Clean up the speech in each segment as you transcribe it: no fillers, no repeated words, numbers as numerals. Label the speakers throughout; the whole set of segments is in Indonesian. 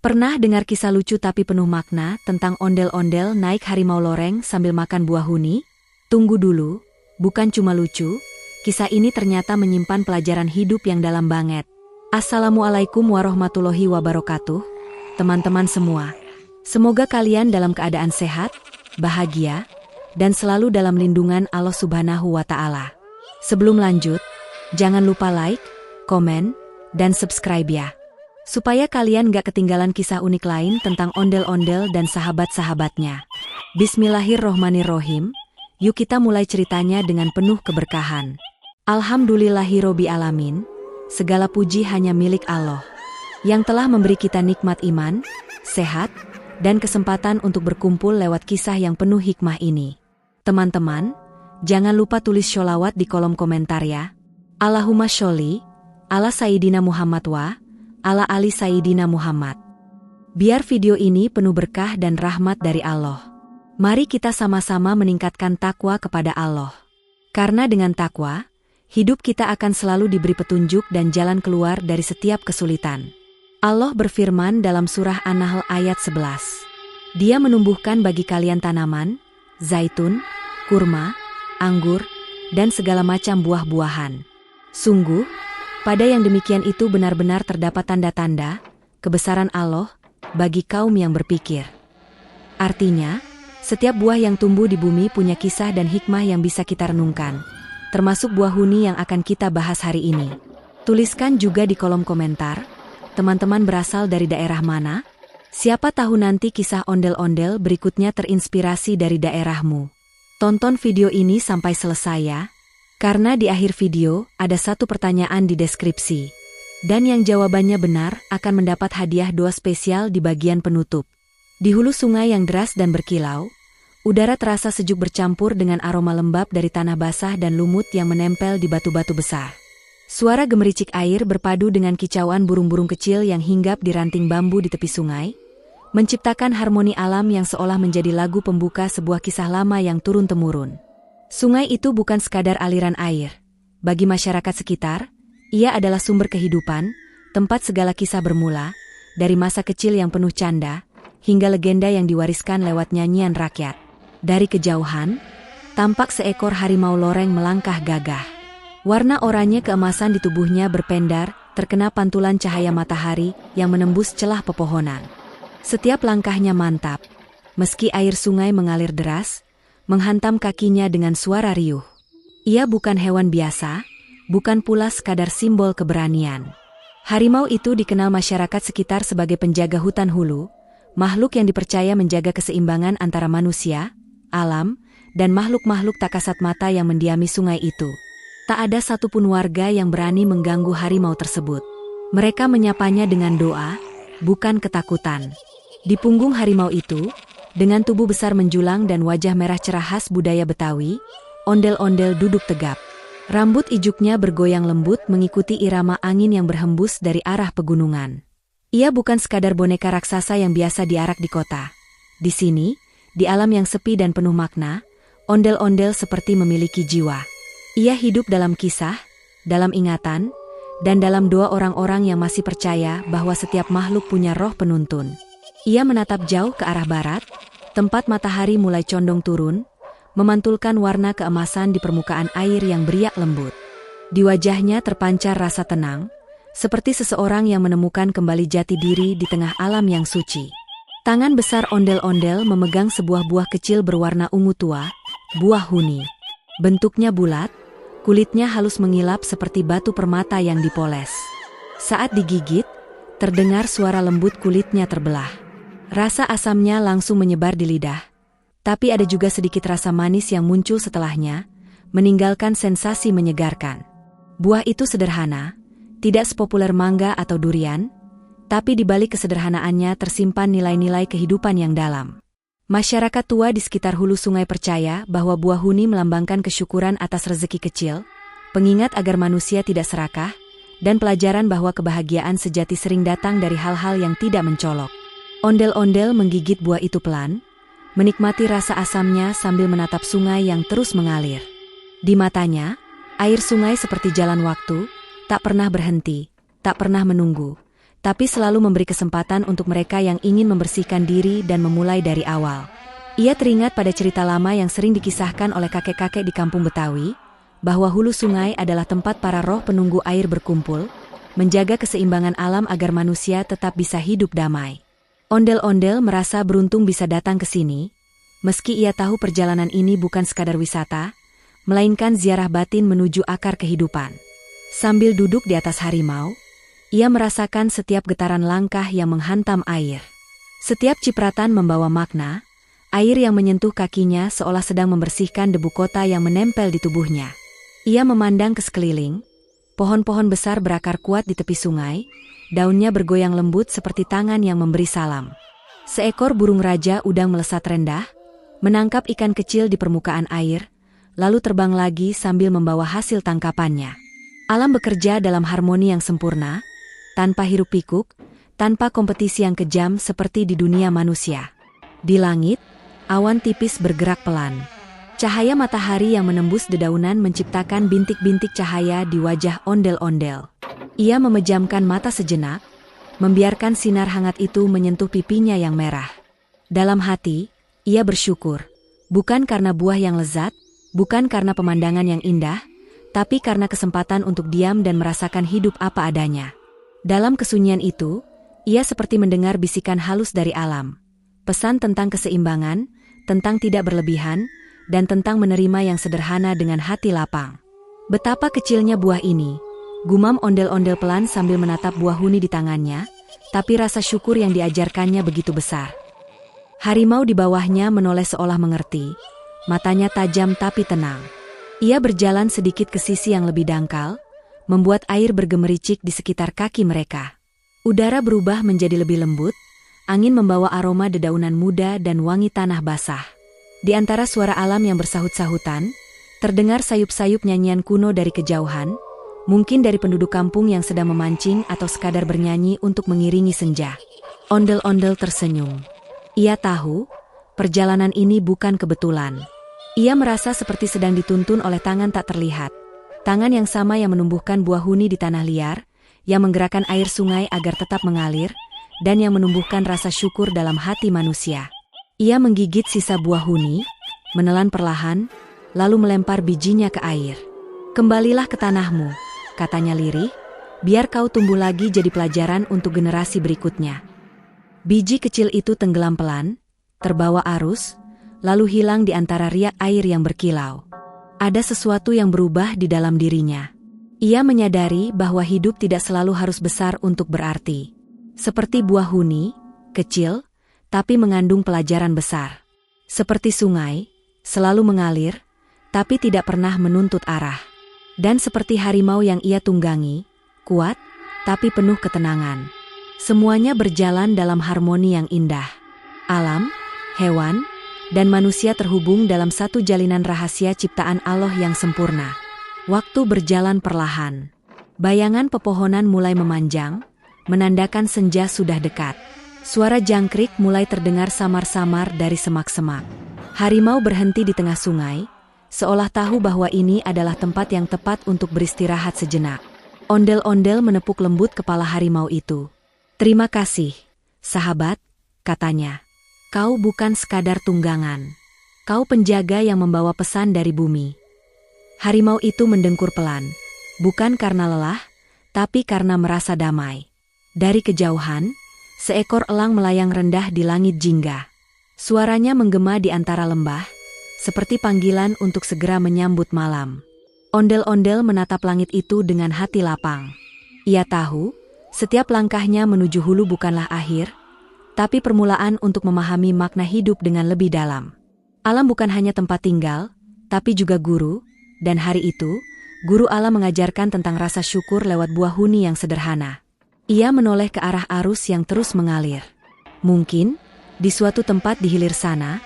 Speaker 1: Pernah dengar kisah lucu tapi penuh makna tentang ondel-ondel naik harimau loreng sambil makan buah huni? Tunggu dulu, bukan cuma lucu, kisah ini ternyata menyimpan pelajaran hidup yang dalam banget. Assalamualaikum warahmatullahi wabarakatuh, teman-teman semua. Semoga kalian dalam keadaan sehat, bahagia, dan selalu dalam lindungan Allah Subhanahu wa Ta'ala. Sebelum lanjut, jangan lupa like, komen, dan subscribe ya. Supaya kalian gak ketinggalan kisah unik lain tentang ondel-ondel dan sahabat-sahabatnya. Bismillahirrohmanirrohim, yuk kita mulai ceritanya dengan penuh keberkahan. Alhamdulillahirobbil alamin, segala puji hanya milik Allah, yang telah memberi kita nikmat iman, sehat, dan kesempatan untuk berkumpul lewat kisah yang penuh hikmah ini. Teman-teman, jangan lupa tulis sholawat di kolom komentar ya. Allahumma sholli ala Sayyidina Muhammad wa ala ali Sayyidina Muhammad. Biar video ini penuh berkah dan rahmat dari Allah. Mari kita sama-sama meningkatkan takwa kepada Allah. Karena dengan takwa, hidup kita akan selalu diberi petunjuk dan jalan keluar dari setiap kesulitan. Allah berfirman dalam surah An-Nahl ayat 11. Dia menumbuhkan bagi kalian tanaman, zaitun, kurma, anggur, dan segala macam buah-buahan. Sungguh, pada yang demikian itu benar-benar terdapat tanda-tanda kebesaran Allah bagi kaum yang berpikir. Artinya, setiap buah yang tumbuh di bumi punya kisah dan hikmah yang bisa kita renungkan, termasuk buah huni yang akan kita bahas hari ini. Tuliskan juga di kolom komentar, teman-teman berasal dari daerah mana? Siapa tahu nanti kisah ondel-ondel berikutnya terinspirasi dari daerahmu. Tonton video ini sampai selesai ya. Karena di akhir video ada satu pertanyaan di deskripsi. Dan yang jawabannya benar akan mendapat hadiah doa spesial di bagian penutup. Di hulu sungai yang deras dan berkilau, udara terasa sejuk bercampur dengan aroma lembab dari tanah basah dan lumut yang menempel di batu-batu besar. Suara gemericik air berpadu dengan kicauan burung-burung kecil yang hinggap di ranting bambu di tepi sungai, menciptakan harmoni alam yang seolah menjadi lagu pembuka sebuah kisah lama yang turun-temurun. Sungai itu bukan sekadar aliran air. Bagi masyarakat sekitar, ia adalah sumber kehidupan, tempat segala kisah bermula, dari masa kecil yang penuh canda, hingga legenda yang diwariskan lewat nyanyian rakyat. Dari kejauhan, tampak seekor harimau loreng melangkah gagah. Warna oranye keemasan di tubuhnya berpendar, terkena pantulan cahaya matahari yang menembus celah pepohonan. Setiap langkahnya mantap, meski air sungai mengalir deras, menghantam kakinya dengan suara riuh. Ia bukan hewan biasa, bukan pula sekadar simbol keberanian. Harimau itu dikenal masyarakat sekitar sebagai penjaga hutan hulu, makhluk yang dipercaya menjaga keseimbangan antara manusia, alam, dan makhluk-makhluk tak kasat mata yang mendiami sungai itu. Tak ada satupun warga yang berani mengganggu harimau tersebut. Mereka menyapanya dengan doa, bukan ketakutan. Di punggung harimau itu, dengan tubuh besar menjulang dan wajah merah cerah khas budaya Betawi, ondel-ondel duduk tegap. Rambut ijuknya bergoyang lembut mengikuti irama angin yang berhembus dari arah pegunungan. Ia bukan sekadar boneka raksasa yang biasa diarak di kota. Di sini, di alam yang sepi dan penuh makna, ondel-ondel seperti memiliki jiwa. Ia hidup dalam kisah, dalam ingatan, dan dalam doa orang-orang yang masih percaya bahwa setiap makhluk punya roh penuntun. Ia menatap jauh ke arah barat, tempat matahari mulai condong turun, memantulkan warna keemasan di permukaan air yang beriak lembut. Di wajahnya terpancar rasa tenang, seperti seseorang yang menemukan kembali jati diri di tengah alam yang suci. Tangan besar ondel-ondel memegang sebuah buah kecil berwarna ungu tua, buah huni. Bentuknya bulat, kulitnya halus mengilap seperti batu permata yang dipoles. Saat digigit, terdengar suara lembut kulitnya terbelah. Rasa asamnya langsung menyebar di lidah, tapi ada juga sedikit rasa manis yang muncul setelahnya, meninggalkan sensasi menyegarkan. Buah itu sederhana, tidak sepopuler mangga atau durian, tapi di balik kesederhanaannya tersimpan nilai-nilai kehidupan yang dalam. Masyarakat tua di sekitar hulu sungai percaya bahwa buah huni melambangkan kesyukuran atas rezeki kecil, pengingat agar manusia tidak serakah, dan pelajaran bahwa kebahagiaan sejati sering datang dari hal-hal yang tidak mencolok. Ondel-ondel menggigit buah itu pelan, menikmati rasa asamnya sambil menatap sungai yang terus mengalir. Di matanya, air sungai seperti jalan waktu, tak pernah berhenti, tak pernah menunggu, tapi selalu memberi kesempatan untuk mereka yang ingin membersihkan diri dan memulai dari awal. Ia teringat pada cerita lama yang sering dikisahkan oleh kakek-kakek di kampung Betawi, bahwa hulu sungai adalah tempat para roh penunggu air berkumpul, menjaga keseimbangan alam agar manusia tetap bisa hidup damai. Ondel-ondel merasa beruntung bisa datang ke sini, meski ia tahu perjalanan ini bukan sekadar wisata, melainkan ziarah batin menuju akar kehidupan. Sambil duduk di atas harimau, ia merasakan setiap getaran langkah yang menghantam air. Setiap cipratan membawa makna, air yang menyentuh kakinya seolah sedang membersihkan debu kota yang menempel di tubuhnya. Ia memandang ke sekeliling, pohon-pohon besar berakar kuat di tepi sungai, daunnya bergoyang lembut seperti tangan yang memberi salam. Seekor burung raja udang melesat rendah, menangkap ikan kecil di permukaan air, lalu terbang lagi sambil membawa hasil tangkapannya. Alam bekerja dalam harmoni yang sempurna, tanpa hiruk-pikuk, tanpa kompetisi yang kejam seperti di dunia manusia. Di langit, awan tipis bergerak pelan. Cahaya matahari yang menembus dedaunan menciptakan bintik-bintik cahaya di wajah ondel-ondel. Ia memejamkan mata sejenak, membiarkan sinar hangat itu menyentuh pipinya yang merah. Dalam hati, ia bersyukur, bukan karena buah yang lezat, bukan karena pemandangan yang indah, tapi karena kesempatan untuk diam dan merasakan hidup apa adanya. Dalam kesunyian itu, ia seperti mendengar bisikan halus dari alam. Pesan tentang keseimbangan, tentang tidak berlebihan, dan tentang menerima yang sederhana dengan hati lapang. Betapa kecilnya buah ini, gumam ondel-ondel pelan sambil menatap buah huni di tangannya, tapi rasa syukur yang diajarkannya begitu besar. Harimau di bawahnya menoleh seolah mengerti, matanya tajam tapi tenang. Ia berjalan sedikit ke sisi yang lebih dangkal, membuat air bergemericik di sekitar kaki mereka. Udara berubah menjadi lebih lembut, angin membawa aroma dedaunan muda dan wangi tanah basah. Di antara suara alam yang bersahut-sahutan, terdengar sayup-sayup nyanyian kuno dari kejauhan, mungkin dari penduduk kampung yang sedang memancing atau sekadar bernyanyi untuk mengiringi senja. Ondel-ondel tersenyum. Ia tahu, perjalanan ini bukan kebetulan. Ia merasa seperti sedang dituntun oleh tangan tak terlihat. Tangan yang sama yang menumbuhkan buah huni di tanah liar, yang menggerakkan air sungai agar tetap mengalir, dan yang menumbuhkan rasa syukur dalam hati manusia. Ia menggigit sisa buah huni, menelan perlahan, lalu melempar bijinya ke air. "Kembalilah ke tanahmu," katanya lirih, "biar kau tumbuh lagi jadi pelajaran untuk generasi berikutnya." Biji kecil itu tenggelam pelan, terbawa arus, lalu hilang di antara riak air yang berkilau. Ada sesuatu yang berubah di dalam dirinya. Ia menyadari bahwa hidup tidak selalu harus besar untuk berarti. Seperti buah huni, kecil, tapi mengandung pelajaran besar. Seperti sungai, selalu mengalir, tapi tidak pernah menuntut arah. Dan seperti harimau yang ia tunggangi, kuat, tapi penuh ketenangan. Semuanya berjalan dalam harmoni yang indah. Alam, hewan, dan manusia terhubung dalam satu jalinan rahasia ciptaan Allah yang sempurna. Waktu berjalan perlahan. Bayangan pepohonan mulai memanjang, menandakan senja sudah dekat. Suara jangkrik mulai terdengar samar-samar dari semak-semak. Harimau berhenti di tengah sungai, seolah tahu bahwa ini adalah tempat yang tepat untuk beristirahat sejenak. Ondel-ondel menepuk lembut kepala harimau itu. "Terima kasih, sahabat," katanya. "Kau bukan sekadar tunggangan. Kau penjaga yang membawa pesan dari bumi." Harimau itu mendengkur pelan, bukan karena lelah, tapi karena merasa damai. Dari kejauhan, seekor elang melayang rendah di langit jingga. Suaranya menggema di antara lembah, seperti panggilan untuk segera menyambut malam. Ondel-ondel menatap langit itu dengan hati lapang. Ia tahu, setiap langkahnya menuju hulu bukanlah akhir, tapi permulaan untuk memahami makna hidup dengan lebih dalam. Alam bukan hanya tempat tinggal, tapi juga guru, dan hari itu, guru alam mengajarkan tentang rasa syukur lewat buah huni yang sederhana. Ia menoleh ke arah arus yang terus mengalir. Mungkin, di suatu tempat di hilir sana,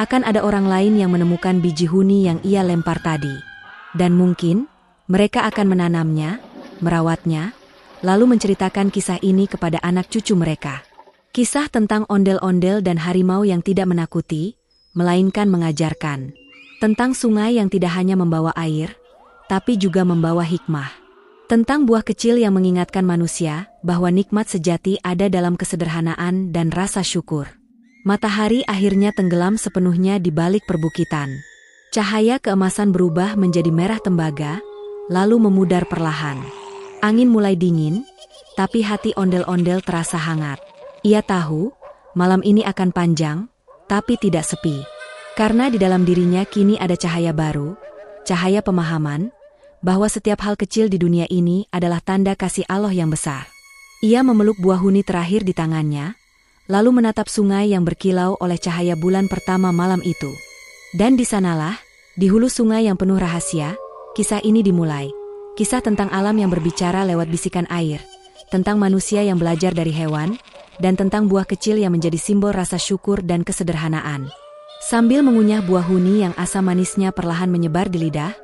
Speaker 1: akan ada orang lain yang menemukan biji huni yang ia lempar tadi. Dan mungkin, mereka akan menanamnya, merawatnya, lalu menceritakan kisah ini kepada anak cucu mereka. Kisah tentang ondel-ondel dan harimau yang tidak menakuti, melainkan mengajarkan. Tentang sungai yang tidak hanya membawa air, tapi juga membawa hikmah. Tentang buah kecil yang mengingatkan manusia bahwa nikmat sejati ada dalam kesederhanaan dan rasa syukur. Matahari akhirnya tenggelam sepenuhnya di balik perbukitan. Cahaya keemasan berubah menjadi merah tembaga, lalu memudar perlahan. Angin mulai dingin, tapi hati ondel-ondel terasa hangat. Ia tahu, malam ini akan panjang, tapi tidak sepi. Karena di dalam dirinya kini ada cahaya baru, cahaya pemahaman, bahwa setiap hal kecil di dunia ini adalah tanda kasih Allah yang besar. Ia memeluk buah huni terakhir di tangannya, lalu menatap sungai yang berkilau oleh cahaya bulan pertama malam itu. Dan di sanalah, di hulu sungai yang penuh rahasia, kisah ini dimulai. Kisah tentang alam yang berbicara lewat bisikan air, tentang manusia yang belajar dari hewan, dan tentang buah kecil yang menjadi simbol rasa syukur dan kesederhanaan. Sambil mengunyah buah huni yang asam manisnya perlahan menyebar di lidah,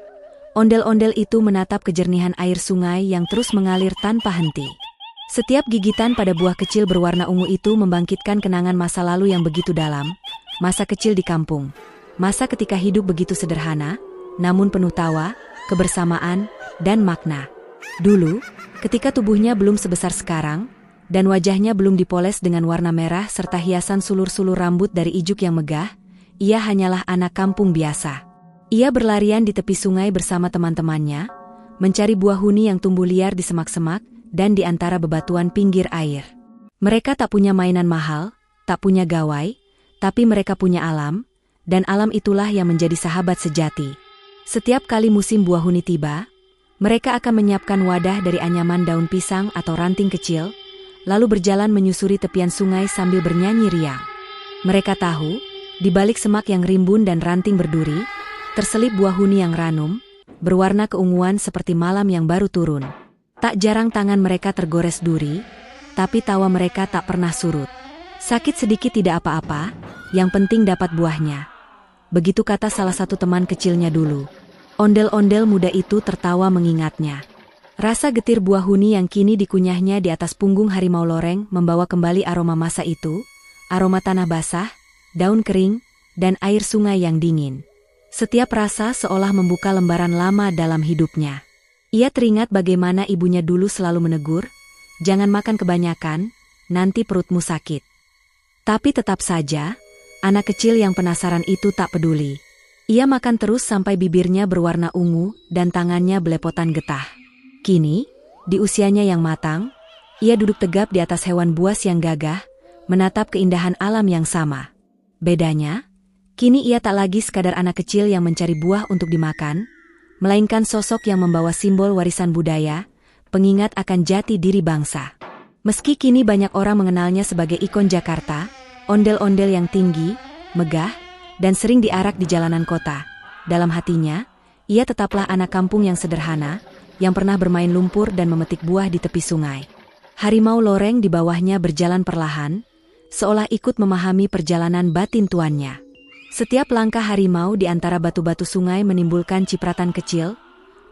Speaker 1: ondel-ondel itu menatap kejernihan air sungai yang terus mengalir tanpa henti. Setiap gigitan pada buah kecil berwarna ungu itu membangkitkan kenangan masa lalu yang begitu dalam, masa kecil di kampung, masa ketika hidup begitu sederhana, namun penuh tawa, kebersamaan, dan makna. Dulu, ketika tubuhnya belum sebesar sekarang, dan wajahnya belum dipoles dengan warna merah serta hiasan sulur-sulur rambut dari ijuk yang megah, ia hanyalah anak kampung biasa. Ia berlarian di tepi sungai bersama teman-temannya, mencari buah huni yang tumbuh liar di semak-semak dan di antara bebatuan pinggir air. Mereka tak punya mainan mahal, tak punya gawai, tapi mereka punya alam, dan alam itulah yang menjadi sahabat sejati. Setiap kali musim buah huni tiba, mereka akan menyiapkan wadah dari anyaman daun pisang atau ranting kecil, lalu berjalan menyusuri tepian sungai sambil bernyanyi riang. Mereka tahu, di balik semak yang rimbun dan ranting berduri, terselip buah huni yang ranum, berwarna keunguan seperti malam yang baru turun. Tak jarang tangan mereka tergores duri, tapi tawa mereka tak pernah surut. Sakit sedikit tidak apa-apa, yang penting dapat buahnya. Begitu kata salah satu teman kecilnya dulu. Ondel-ondel muda itu tertawa mengingatnya. Rasa getir buah huni yang kini dikunyahnya di atas punggung harimau loreng membawa kembali aroma masa itu, aroma tanah basah, daun kering, dan air sungai yang dingin. Setiap rasa seolah membuka lembaran lama dalam hidupnya. Ia teringat bagaimana ibunya dulu selalu menegur, "Jangan makan kebanyakan, nanti perutmu sakit." Tapi tetap saja, anak kecil yang penasaran itu tak peduli. Ia makan terus sampai bibirnya berwarna ungu dan tangannya belepotan getah. Kini, di usianya yang matang, ia duduk tegap di atas hewan buas yang gagah, menatap keindahan alam yang sama. Bedanya, kini ia tak lagi sekadar anak kecil yang mencari buah untuk dimakan, melainkan sosok yang membawa simbol warisan budaya, pengingat akan jati diri bangsa. Meski kini banyak orang mengenalnya sebagai ikon Jakarta, ondel-ondel yang tinggi, megah, dan sering diarak di jalanan kota, dalam hatinya, ia tetaplah anak kampung yang sederhana, yang pernah bermain lumpur dan memetik buah di tepi sungai. Harimau loreng di bawahnya berjalan perlahan, seolah ikut memahami perjalanan batin tuannya. Setiap langkah harimau di antara batu-batu sungai menimbulkan cipratan kecil,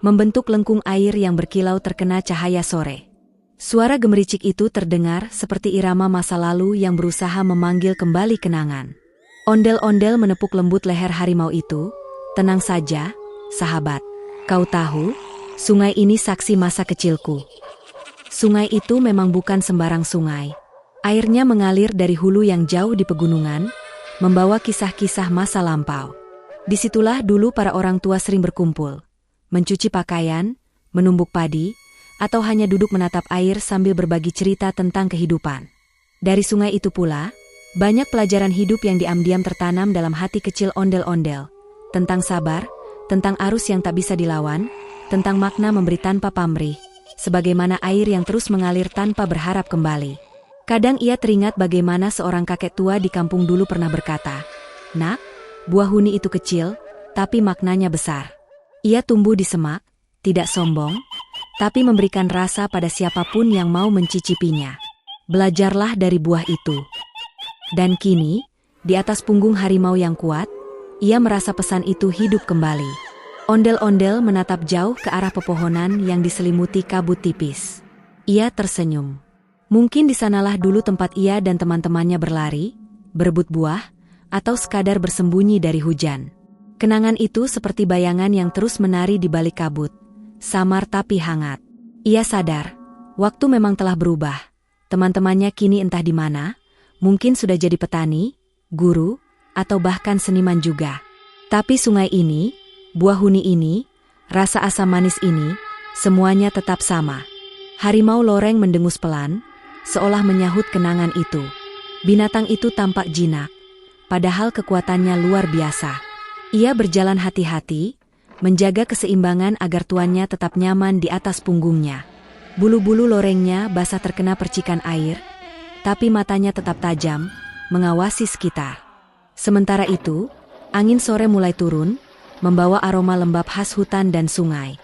Speaker 1: membentuk lengkung air yang berkilau terkena cahaya sore. Suara gemericik itu terdengar seperti irama masa lalu yang berusaha memanggil kembali kenangan. Ondel-ondel menepuk lembut leher harimau itu. "Tenang saja, sahabat. Kau tahu, sungai ini saksi masa kecilku." Sungai itu memang bukan sembarang sungai. Airnya mengalir dari hulu yang jauh di pegunungan, membawa kisah-kisah masa lampau. Disitulah dulu para orang tua sering berkumpul, mencuci pakaian, menumbuk padi, atau hanya duduk menatap air sambil berbagi cerita tentang kehidupan. Dari sungai itu pula, banyak pelajaran hidup yang diam-diam tertanam dalam hati kecil ondel-ondel, tentang sabar, tentang arus yang tak bisa dilawan, tentang makna memberi tanpa pamrih, sebagaimana air yang terus mengalir tanpa berharap kembali. Kadang ia teringat bagaimana seorang kakek tua di kampung dulu pernah berkata, "Nak, buah huni itu kecil, tapi maknanya besar. Ia tumbuh di semak, tidak sombong, tapi memberikan rasa pada siapapun yang mau mencicipinya. Belajarlah dari buah itu." Dan kini, di atas punggung harimau yang kuat, ia merasa pesan itu hidup kembali. Ondel-ondel menatap jauh ke arah pepohonan yang diselimuti kabut tipis. Ia tersenyum. Mungkin di sanalah dulu tempat ia dan teman-temannya berlari, berebut buah, atau sekadar bersembunyi dari hujan. Kenangan itu seperti bayangan yang terus menari di balik kabut, samar tapi hangat. Ia sadar, waktu memang telah berubah. Teman-temannya kini entah di mana, mungkin sudah jadi petani, guru, atau bahkan seniman juga. Tapi sungai ini, buah huni ini, rasa asam manis ini, semuanya tetap sama. Harimau loreng mendengus pelan, seolah menyahut kenangan itu. Binatang itu tampak jinak, padahal kekuatannya luar biasa. Ia berjalan hati-hati, menjaga keseimbangan agar tuannya tetap nyaman di atas punggungnya. Bulu-bulu lorengnya basah terkena percikan air, tapi matanya tetap tajam, mengawasi sekitar. Sementara itu, angin sore mulai turun, membawa aroma lembab khas hutan dan sungai.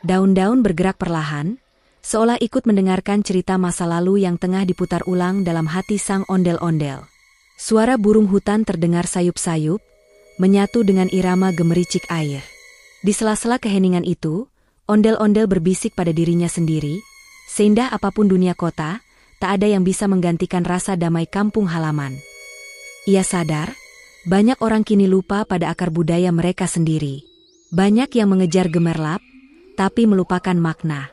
Speaker 1: Daun-daun bergerak perlahan, seolah ikut mendengarkan cerita masa lalu yang tengah diputar ulang dalam hati sang ondel-ondel. Suara burung hutan terdengar sayup-sayup, menyatu dengan irama gemericik air. Di sela-sela keheningan itu, ondel-ondel berbisik pada dirinya sendiri, seindah apapun dunia kota, tak ada yang bisa menggantikan rasa damai kampung halaman. Ia sadar, banyak orang kini lupa pada akar budaya mereka sendiri. Banyak yang mengejar gemerlap, tapi melupakan makna.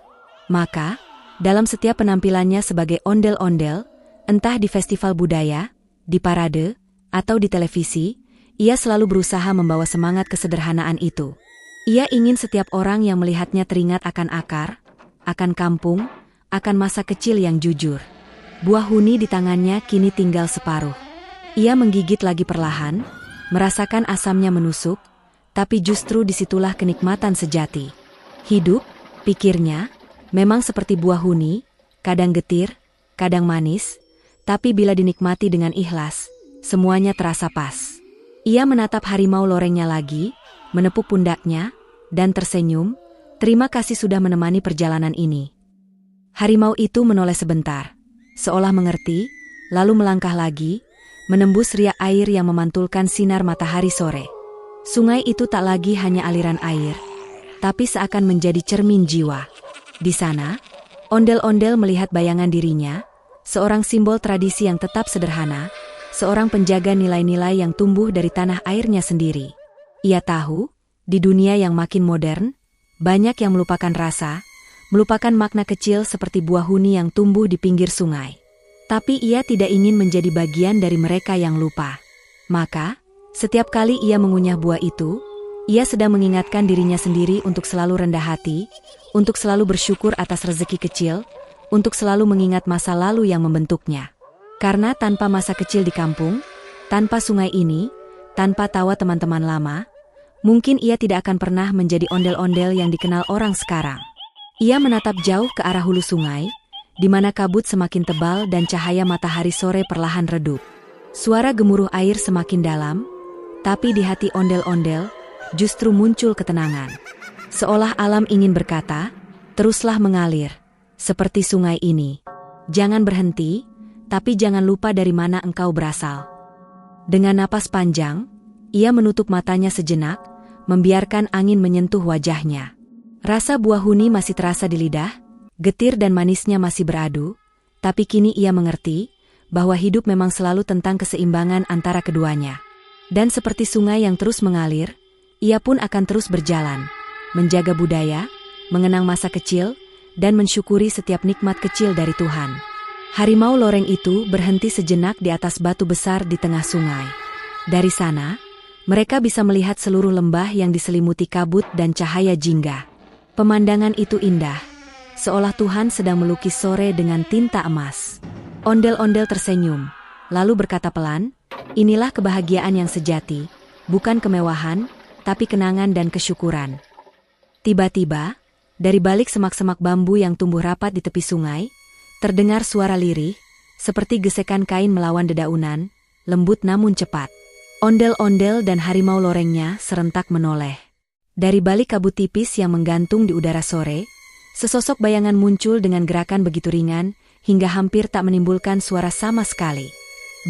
Speaker 1: Maka, dalam setiap penampilannya sebagai ondel-ondel, entah di festival budaya, di parade, atau di televisi, ia selalu berusaha membawa semangat kesederhanaan itu. Ia ingin setiap orang yang melihatnya teringat akan akar, akan kampung, akan masa kecil yang jujur. Buah huni di tangannya kini tinggal separuh. Ia menggigit lagi perlahan, merasakan asamnya menusuk, tapi justru disitulah kenikmatan sejati. Hidup, pikirnya, memang seperti buah huni, kadang getir, kadang manis, tapi bila dinikmati dengan ikhlas, semuanya terasa pas. Ia menatap harimau lorengnya lagi, menepuk pundaknya, dan tersenyum, terima kasih sudah menemani perjalanan ini. Harimau itu menoleh sebentar, seolah mengerti, lalu melangkah lagi, menembus riak air yang memantulkan sinar matahari sore. Sungai itu tak lagi hanya aliran air, tapi seakan menjadi cermin jiwa. Di sana, ondel-ondel melihat bayangan dirinya, seorang simbol tradisi yang tetap sederhana, seorang penjaga nilai-nilai yang tumbuh dari tanah airnya sendiri. Ia tahu, di dunia yang makin modern, banyak yang melupakan rasa, melupakan makna kecil seperti buah huni yang tumbuh di pinggir sungai. Tapi ia tidak ingin menjadi bagian dari mereka yang lupa. Maka, setiap kali ia mengunyah buah itu, ia sedang mengingatkan dirinya sendiri untuk selalu rendah hati, untuk selalu bersyukur atas rezeki kecil, untuk selalu mengingat masa lalu yang membentuknya. Karena tanpa masa kecil di kampung, tanpa sungai ini, tanpa tawa teman-teman lama, mungkin ia tidak akan pernah menjadi ondel-ondel yang dikenal orang sekarang. Ia menatap jauh ke arah hulu sungai, di mana kabut semakin tebal dan cahaya matahari sore perlahan redup. Suara gemuruh air semakin dalam, tapi di hati ondel-ondel justru muncul ketenangan. Seolah alam ingin berkata, teruslah mengalir, seperti sungai ini. Jangan berhenti, tapi jangan lupa dari mana engkau berasal. Dengan napas panjang, ia menutup matanya sejenak, membiarkan angin menyentuh wajahnya. Rasa buah huni masih terasa di lidah, getir dan manisnya masih beradu, tapi kini ia mengerti bahwa hidup memang selalu tentang keseimbangan antara keduanya. Dan seperti sungai yang terus mengalir, ia pun akan terus berjalan, menjaga budaya, mengenang masa kecil, dan mensyukuri setiap nikmat kecil dari Tuhan. Harimau loreng itu berhenti sejenak di atas batu besar di tengah sungai. Dari sana, mereka bisa melihat seluruh lembah yang diselimuti kabut dan cahaya jingga. Pemandangan itu indah, seolah Tuhan sedang melukis sore dengan tinta emas. Ondel-ondel tersenyum, lalu berkata pelan, inilah kebahagiaan yang sejati, bukan kemewahan, tapi kenangan dan kesyukuran. Tiba-tiba, dari balik semak-semak bambu yang tumbuh rapat di tepi sungai, terdengar suara lirih, seperti gesekan kain melawan dedaunan, lembut namun cepat. Ondel-ondel dan harimau lorengnya serentak menoleh. Dari balik kabut tipis yang menggantung di udara sore, sesosok bayangan muncul dengan gerakan begitu ringan, hingga hampir tak menimbulkan suara sama sekali.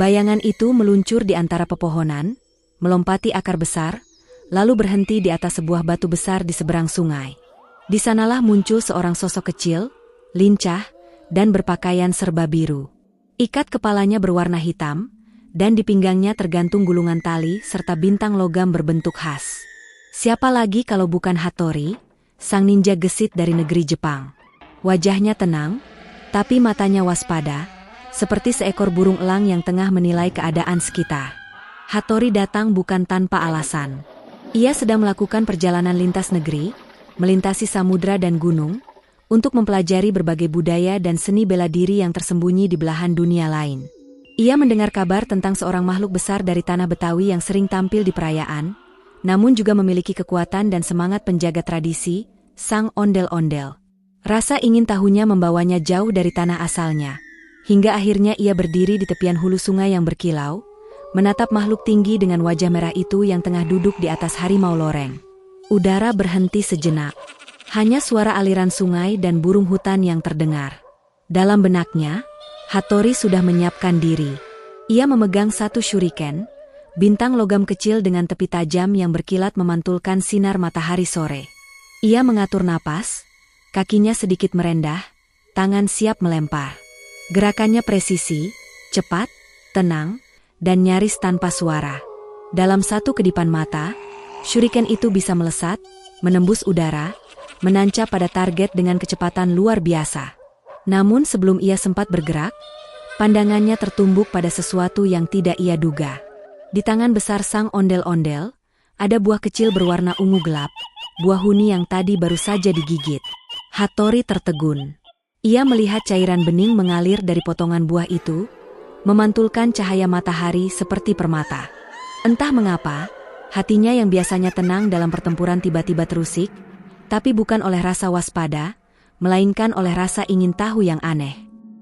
Speaker 1: Bayangan itu meluncur di antara pepohonan, melompati akar besar, lalu berhenti di atas sebuah batu besar di seberang sungai. Di sanalah muncul seorang sosok kecil, lincah, dan berpakaian serba biru. Ikat kepalanya berwarna hitam, dan di pinggangnya tergantung gulungan tali serta bintang logam berbentuk khas. Siapa lagi kalau bukan Hattori, sang ninja gesit dari negeri Jepang. Wajahnya tenang, tapi matanya waspada, seperti seekor burung elang yang tengah menilai keadaan sekitar. Hattori datang bukan tanpa alasan. Ia sedang melakukan perjalanan lintas negeri, melintasi samudra dan gunung, untuk mempelajari berbagai budaya dan seni bela diri yang tersembunyi di belahan dunia lain. Ia mendengar kabar tentang seorang makhluk besar dari tanah Betawi yang sering tampil di perayaan, namun juga memiliki kekuatan dan semangat penjaga tradisi, sang ondel-ondel. Rasa ingin tahunya membawanya jauh dari tanah asalnya, hingga akhirnya ia berdiri di tepian hulu sungai yang berkilau, menatap makhluk tinggi dengan wajah merah itu yang tengah duduk di atas harimau loreng. Udara berhenti sejenak, hanya suara aliran sungai dan burung hutan yang terdengar. Dalam benaknya, Hattori sudah menyiapkan diri. Ia memegang satu shuriken, bintang logam kecil dengan tepi tajam yang berkilat memantulkan sinar matahari sore. Ia mengatur napas, kakinya sedikit merendah, tangan siap melempar. Gerakannya presisi, cepat, tenang, dan nyaris tanpa suara. Dalam satu kedipan mata, shuriken itu bisa melesat, menembus udara, menancap pada target dengan kecepatan luar biasa. Namun sebelum ia sempat bergerak, pandangannya tertumbuk pada sesuatu yang tidak ia duga. Di tangan besar sang ondel-ondel, ada buah kecil berwarna ungu gelap, buah huni yang tadi baru saja digigit. Hattori tertegun. Ia melihat cairan bening mengalir dari potongan buah itu, memantulkan cahaya matahari seperti permata. Entah mengapa, hatinya yang biasanya tenang dalam pertempuran tiba-tiba terusik, tapi bukan oleh rasa waspada, melainkan oleh rasa ingin tahu yang aneh.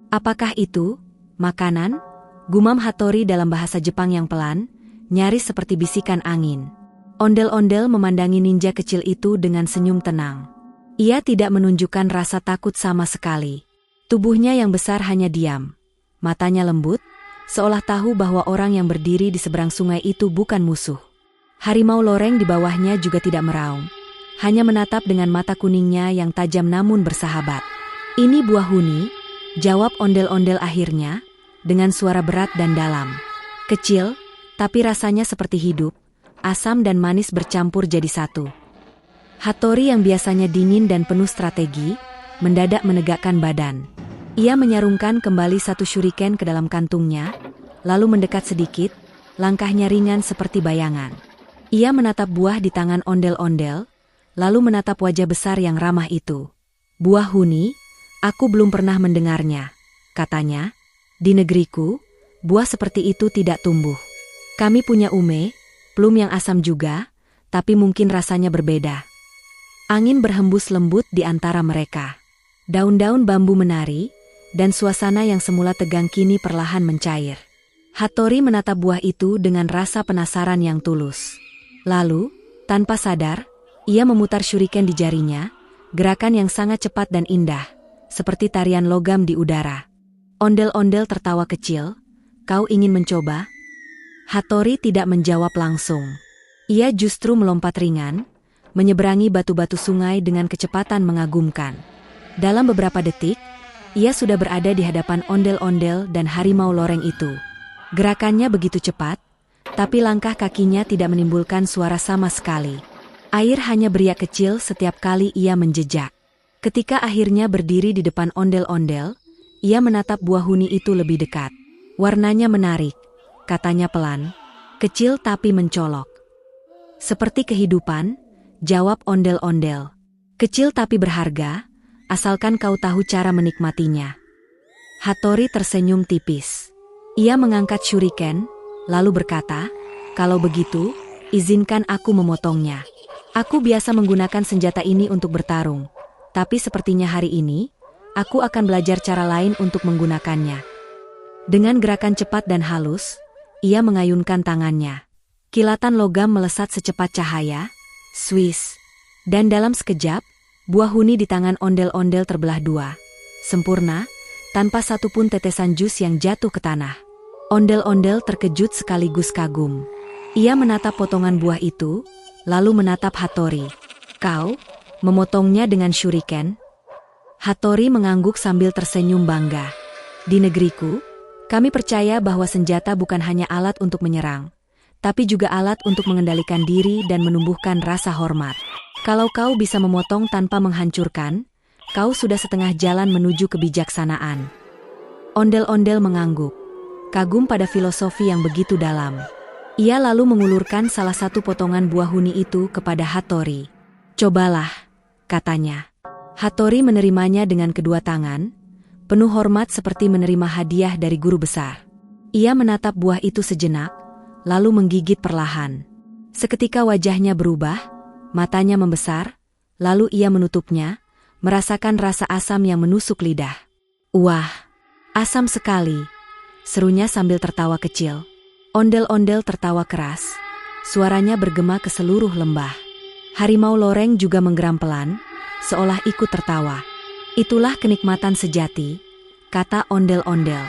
Speaker 1: Apakah itu makanan? Gumam Hattori dalam bahasa Jepang yang pelan, nyaris seperti bisikan angin. Ondel-ondel memandangi ninja kecil itu dengan senyum tenang. Ia tidak menunjukkan rasa takut sama sekali. Tubuhnya yang besar hanya diam. Matanya lembut, seolah tahu bahwa orang yang berdiri di seberang sungai itu bukan musuh. Harimau loreng di bawahnya juga tidak meraung, hanya menatap dengan mata kuningnya yang tajam namun bersahabat. "Ini buah huni," jawab ondel-ondel akhirnya, dengan suara berat dan dalam. Kecil, tapi rasanya seperti hidup, asam dan manis bercampur jadi satu. Hattori yang biasanya dingin dan penuh strategi, mendadak menegakkan badan. Ia menyarungkan kembali satu shuriken ke dalam kantungnya, lalu mendekat sedikit, langkahnya ringan seperti bayangan. Ia menatap buah di tangan ondel-ondel, lalu menatap wajah besar yang ramah itu. "Buah huni, aku belum pernah mendengarnya," katanya. "Di negeriku, buah seperti itu tidak tumbuh. Kami punya ume, plum yang asam juga, tapi mungkin rasanya berbeda." Angin berhembus lembut di antara mereka. Daun-daun bambu menari, dan suasana yang semula tegang kini perlahan mencair. Hattori menatap buah itu dengan rasa penasaran yang tulus. Lalu, tanpa sadar, ia memutar shuriken di jarinya, gerakan yang sangat cepat dan indah, seperti tarian logam di udara. Ondel-ondel tertawa kecil. "Kau ingin mencoba?" Hattori tidak menjawab langsung. Ia justru melompat ringan, menyeberangi batu-batu sungai dengan kecepatan mengagumkan. Dalam beberapa detik, ia sudah berada di hadapan ondel-ondel dan harimau loreng itu. Gerakannya begitu cepat, tapi langkah kakinya tidak menimbulkan suara sama sekali. Air hanya beriak kecil setiap kali ia menjejak. Ketika akhirnya berdiri di depan ondel-ondel, ia menatap buah huni itu lebih dekat. "Warnanya menarik," katanya pelan, kecil tapi mencolok. "Seperti kehidupan," jawab ondel-ondel. "Kecil tapi berharga, asalkan kau tahu cara menikmatinya." Hattori tersenyum tipis. Ia mengangkat shuriken, lalu berkata, "Kalau begitu, izinkan aku memotongnya. Aku biasa menggunakan senjata ini untuk bertarung, tapi sepertinya hari ini, aku akan belajar cara lain untuk menggunakannya." Dengan gerakan cepat dan halus, ia mengayunkan tangannya. Kilatan logam melesat secepat cahaya, Swiss. Dan dalam sekejap, buah huni di tangan ondel-ondel terbelah dua. Sempurna, tanpa satupun tetesan jus yang jatuh ke tanah. Ondel-ondel terkejut sekaligus kagum. Ia menatap potongan buah itu, lalu menatap Hattori. "Kau memotongnya dengan shuriken?" Hattori mengangguk sambil tersenyum bangga. "Di negeriku, kami percaya bahwa senjata bukan hanya alat untuk menyerang, tapi juga alat untuk mengendalikan diri dan menumbuhkan rasa hormat. Kalau kau bisa memotong tanpa menghancurkan, kau sudah setengah jalan menuju kebijaksanaan. Ondel-ondel mengangguk, kagum pada filosofi yang begitu dalam. Ia lalu mengulurkan salah satu potongan buah huni itu kepada Hattori. Cobalah, katanya. Hattori menerimanya dengan kedua tangan, penuh hormat seperti menerima hadiah dari guru besar. Ia menatap buah itu sejenak, lalu menggigit perlahan. Seketika wajahnya berubah, matanya membesar, lalu ia menutupnya, merasakan rasa asam yang menusuk lidah. Wah, asam sekali, serunya sambil tertawa kecil. Ondel-ondel tertawa keras, suaranya bergema ke seluruh lembah. Harimau loreng juga menggeram pelan, seolah ikut tertawa. Itulah kenikmatan sejati, kata ondel-ondel.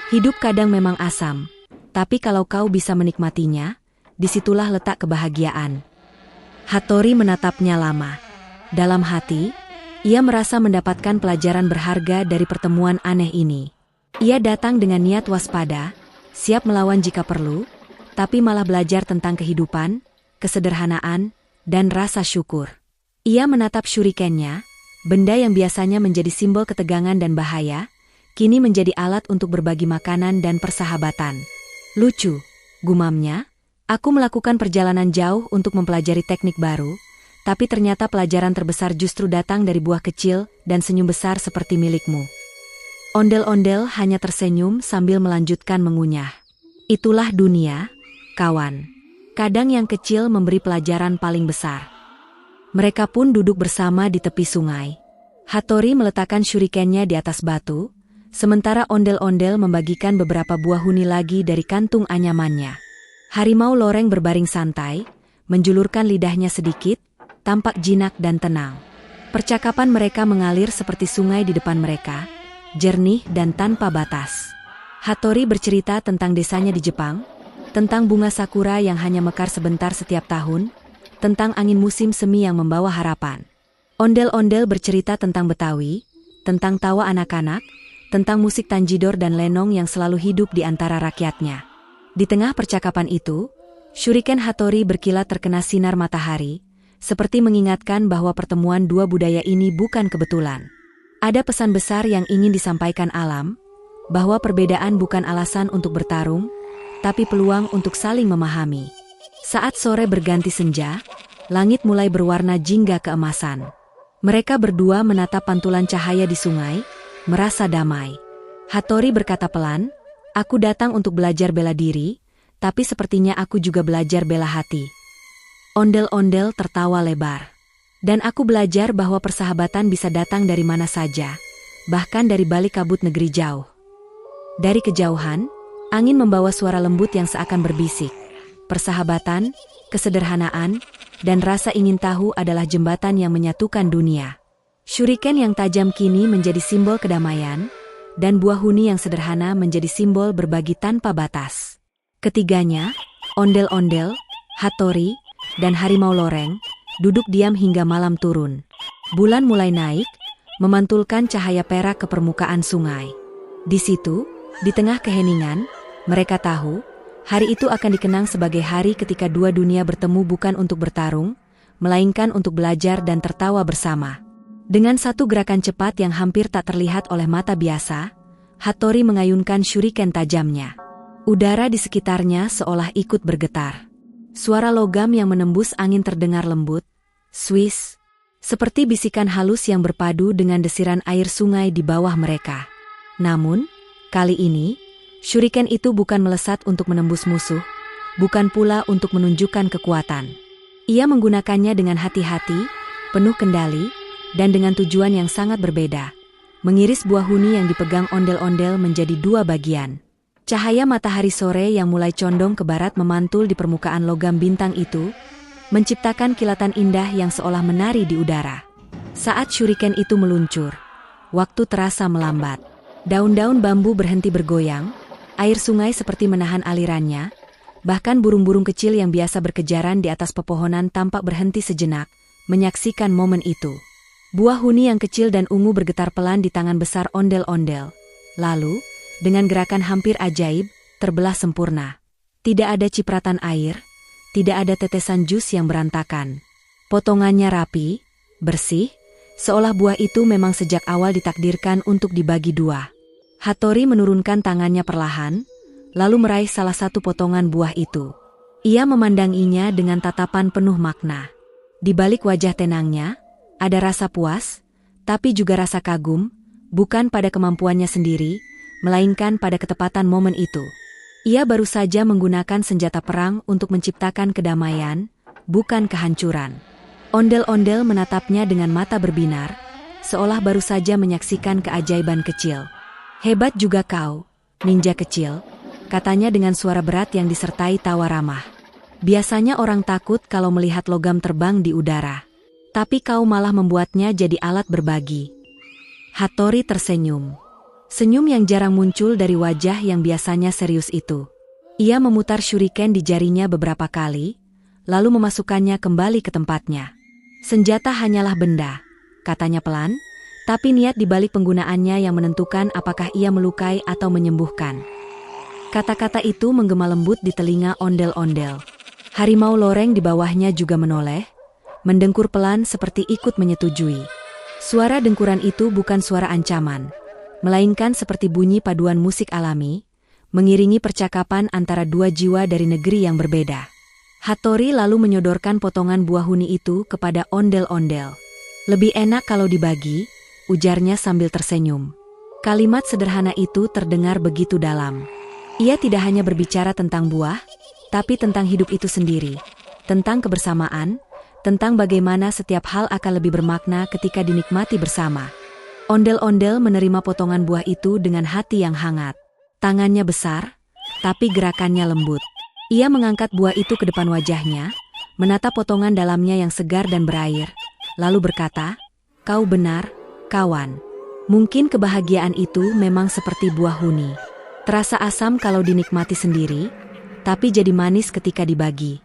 Speaker 1: Hidup kadang memang asam, tapi kalau kau bisa menikmatinya, disitulah letak kebahagiaan. Hattori menatapnya lama. Dalam hati, ia merasa mendapatkan pelajaran berharga dari pertemuan aneh ini. Ia datang dengan niat waspada, siap melawan jika perlu, tapi malah belajar tentang kehidupan, kesederhanaan, dan rasa syukur. Ia menatap shurikennya, benda yang biasanya menjadi simbol ketegangan dan bahaya, kini menjadi alat untuk berbagi makanan dan persahabatan. Lucu, gumamnya, aku melakukan perjalanan jauh untuk mempelajari teknik baru, tapi ternyata pelajaran terbesar justru datang dari buah kecil dan senyum besar seperti milikmu. Ondel-ondel hanya tersenyum sambil melanjutkan mengunyah. Itulah dunia, kawan. Kadang yang kecil memberi pelajaran paling besar. Mereka pun duduk bersama di tepi sungai. Hattori meletakkan shurikennya di atas batu, sementara ondel-ondel membagikan beberapa buah huni lagi dari kantung anyamannya. Harimau loreng berbaring santai, menjulurkan lidahnya sedikit, tampak jinak dan tenang. Percakapan mereka mengalir seperti sungai di depan mereka, jernih dan tanpa batas. Hattori bercerita tentang desanya di Jepang, tentang bunga sakura yang hanya mekar sebentar setiap tahun, tentang angin musim semi yang membawa harapan. Ondel-ondel bercerita tentang Betawi, tentang tawa anak-anak, tentang musik tanjidor dan lenong yang selalu hidup di antara rakyatnya. Di tengah percakapan itu, shuriken Hattori berkilat terkena sinar matahari, seperti mengingatkan bahwa pertemuan dua budaya ini bukan kebetulan. Ada pesan besar yang ingin disampaikan alam, bahwa perbedaan bukan alasan untuk bertarung, tapi peluang untuk saling memahami. Saat sore berganti senja, langit mulai berwarna jingga keemasan. Mereka berdua menatap pantulan cahaya di sungai, merasa damai. Hattori berkata pelan, aku datang untuk belajar bela diri, tapi sepertinya aku juga belajar bela hati. Ondel-ondel tertawa lebar. Dan aku belajar bahwa persahabatan bisa datang dari mana saja, bahkan dari balik kabut negeri jauh. Dari kejauhan, angin membawa suara lembut yang seakan berbisik. Persahabatan, kesederhanaan, dan rasa ingin tahu adalah jembatan yang menyatukan dunia. Shuriken yang tajam kini menjadi simbol kedamaian, dan buah huni yang sederhana menjadi simbol berbagi tanpa batas. Ketiganya, ondel-ondel, Hattori, dan harimau loreng, duduk diam hingga malam turun. Bulan mulai naik, memantulkan cahaya perak ke permukaan sungai. Di situ, di tengah keheningan, mereka tahu, hari itu akan dikenang sebagai hari ketika dua dunia bertemu bukan untuk bertarung, melainkan untuk belajar dan tertawa bersama. Dengan satu gerakan cepat yang hampir tak terlihat oleh mata biasa, Hattori mengayunkan shuriken tajamnya. Udara di sekitarnya seolah ikut bergetar. Suara logam yang menembus angin terdengar lembut, swish, seperti bisikan halus yang berpadu dengan desiran air sungai di bawah mereka. Namun, kali ini, shuriken itu bukan melesat untuk menembus musuh, bukan pula untuk menunjukkan kekuatan. Ia menggunakannya dengan hati-hati, penuh kendali, dan dengan tujuan yang sangat berbeda. Mengiris buah huni yang dipegang ondel-ondel menjadi dua bagian. Cahaya matahari sore yang mulai condong ke barat memantul di permukaan logam bintang itu, menciptakan kilatan indah yang seolah menari di udara. Saat shuriken itu meluncur, waktu terasa melambat. Daun-daun bambu berhenti bergoyang, air sungai seperti menahan alirannya, bahkan burung-burung kecil yang biasa berkejaran di atas pepohonan tampak berhenti sejenak, menyaksikan momen itu. Buah huni yang kecil dan ungu bergetar pelan di tangan besar ondel-ondel. Lalu, dengan gerakan hampir ajaib, terbelah sempurna. Tidak ada cipratan air, tidak ada tetesan jus yang berantakan. Potongannya rapi, bersih, Seolah buah itu memang sejak awal ditakdirkan untuk dibagi dua. Hattori menurunkan tangannya perlahan, lalu meraih salah satu potongan buah itu. Ia memandanginya dengan tatapan penuh makna. Di balik wajah tenangnya, ada rasa puas, tapi juga rasa kagum, bukan pada kemampuannya sendiri, melainkan pada ketepatan momen itu. Ia baru saja menggunakan senjata perang untuk menciptakan kedamaian, bukan kehancuran. Ondel-ondel menatapnya dengan mata berbinar, seolah baru saja menyaksikan keajaiban kecil. "Hebat juga kau, ninja kecil," katanya dengan suara berat yang disertai tawa ramah. "Biasanya orang takut kalau melihat logam terbang di udara. Tapi kau malah membuatnya jadi alat berbagi." Hattori tersenyum. Senyum yang jarang muncul dari wajah yang biasanya serius itu. Ia memutar shuriken di jarinya beberapa kali, lalu memasukkannya kembali ke tempatnya. "Senjata hanyalah benda," katanya pelan, tapi niat di balik penggunaannya yang menentukan apakah ia melukai atau menyembuhkan. Kata-kata itu menggema lembut di telinga ondel-ondel. Harimau loreng di bawahnya juga menoleh, mendengkur pelan seperti ikut menyetujui. Suara dengkuran itu bukan suara ancaman, melainkan seperti bunyi paduan musik alami, mengiringi percakapan antara dua jiwa dari negeri yang berbeda. Hattori lalu menyodorkan potongan buah huni itu kepada ondel-ondel. "Lebih enak kalau dibagi," ujarnya sambil tersenyum. Kalimat sederhana itu terdengar begitu dalam. Ia tidak hanya berbicara tentang buah, tapi tentang hidup itu sendiri, tentang kebersamaan, tentang bagaimana setiap hal akan lebih bermakna ketika dinikmati bersama. Ondel-ondel menerima potongan buah itu dengan hati yang hangat. Tangannya besar, tapi gerakannya lembut. Ia mengangkat buah itu ke depan wajahnya, menatap potongan dalamnya yang segar dan berair, lalu berkata, "Kau benar, kawan. Mungkin kebahagiaan itu memang seperti buah huni. Terasa asam kalau dinikmati sendiri, tapi jadi manis ketika dibagi."